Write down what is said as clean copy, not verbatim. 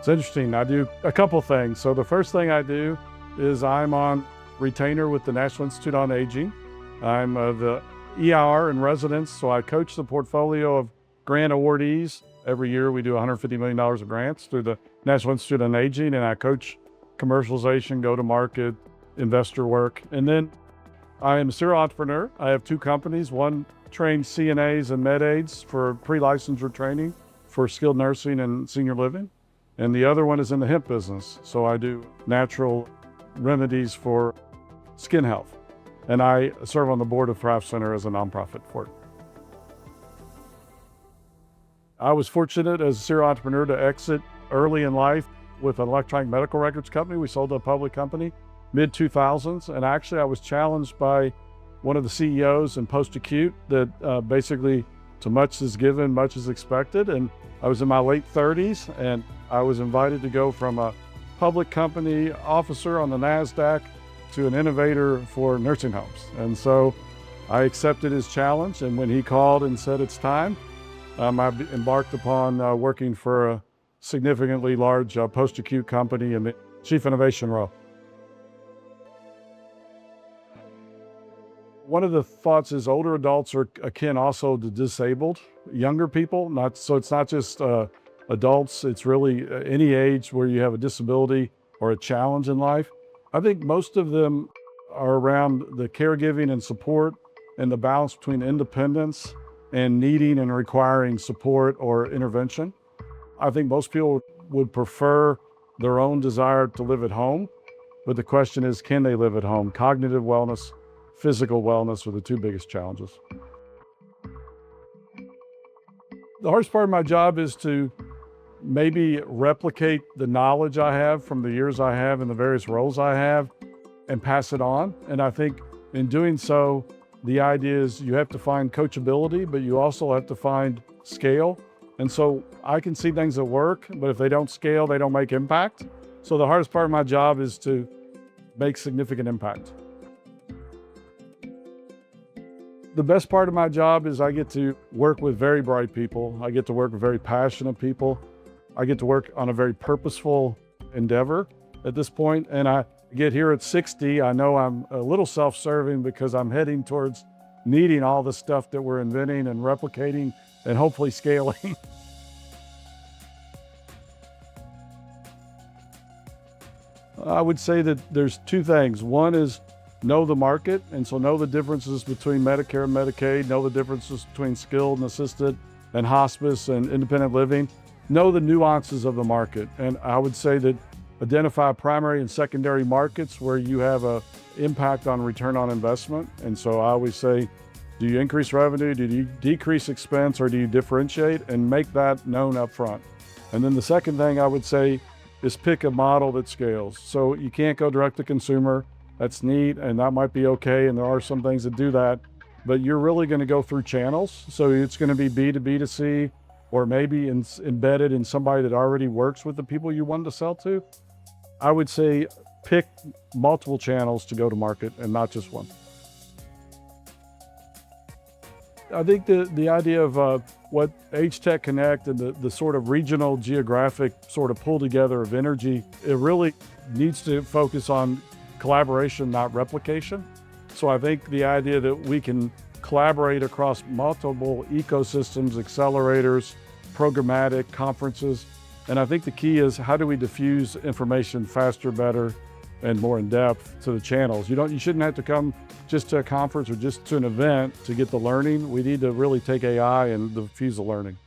It's interesting. I do a couple things. So the first thing I do is I'm on retainer with the National Institute on Aging. I'm the EIR in residence, so I coach the portfolio of grant awardees. Every year we do $150 million of grants through the National Institute on Aging, and I coach commercialization, go-to-market, investor work. And then I am a serial entrepreneur. I have two companies. One trains CNAs and med aids for pre-licensure training for skilled nursing and senior living. And the other one is in the hemp business. So I do natural remedies for skin health. And I serve on the board of Thrive Center as a nonprofit for it. I was fortunate as a serial entrepreneur to exit early in life with an electronic medical records company. We sold to a public company mid-2000s. And actually I was challenged by one of the CEOs in Post-Acute that basically to much is given, much is expected. And I was in my late 30s and I was invited to go from a public company officer on the NASDAQ to an innovator for nursing homes. And so I accepted his challenge. And when he called and said it's time, I embarked upon working for a significantly large post-acute company in the chief innovation role. One of the thoughts is older adults are akin also to disabled, younger people. So it's not just adults, it's really any age where you have a disability or a challenge in life. I think most of them are around the caregiving and support and the balance between independence and needing and requiring support or intervention. I think most people would prefer their own desire to live at home, but the question is, can they live at home? Cognitive wellness, physical wellness are the two biggest challenges. The hardest part of my job is to maybe replicate the knowledge I have from the years I have in the various roles I have and pass it on. And I think in doing so, the idea is you have to find coachability, but you also have to find scale. And so I can see things that work, but if they don't scale, they don't make impact. So the hardest part of my job is to make significant impact. The best part of my job is I get to work with very bright people. I get to work with very passionate people. I get to work on a very purposeful endeavor at this point. And I get here at 60, I know I'm a little self-serving because I'm heading towards needing all the stuff that we're inventing and replicating and hopefully scaling. I would say that there's two things. One is know the market, and so know the differences between Medicare and Medicaid, know the differences between skilled and assisted and hospice and independent living. Know the nuances of the market. And I would say that identify primary and secondary markets where you have an impact on return on investment. And so I always say, do you increase revenue? Do you decrease expense, or do you differentiate? And make that known up front. And then the second thing I would say is pick a model that scales. So you can't go direct to consumer. That's neat, and that might be okay, and there are some things that do that, but you're really going to go through channels. So it's going to be B to B to C, or maybe embedded in somebody that already works with the people you want to sell to. I would say pick multiple channels to go to market and not just one. I think the idea of what AgeTech Connect and the sort of regional geographic sort of pull together of energy, it really needs to focus on collaboration, not replication. So I think the idea that we can collaborate across multiple ecosystems, accelerators, programmatic, conferences. And I think the key is how do we diffuse information faster, better, and more in depth to the channels. You shouldn't have to come just to a conference or just to an event to get the learning. We need to really take AI and diffuse the learning.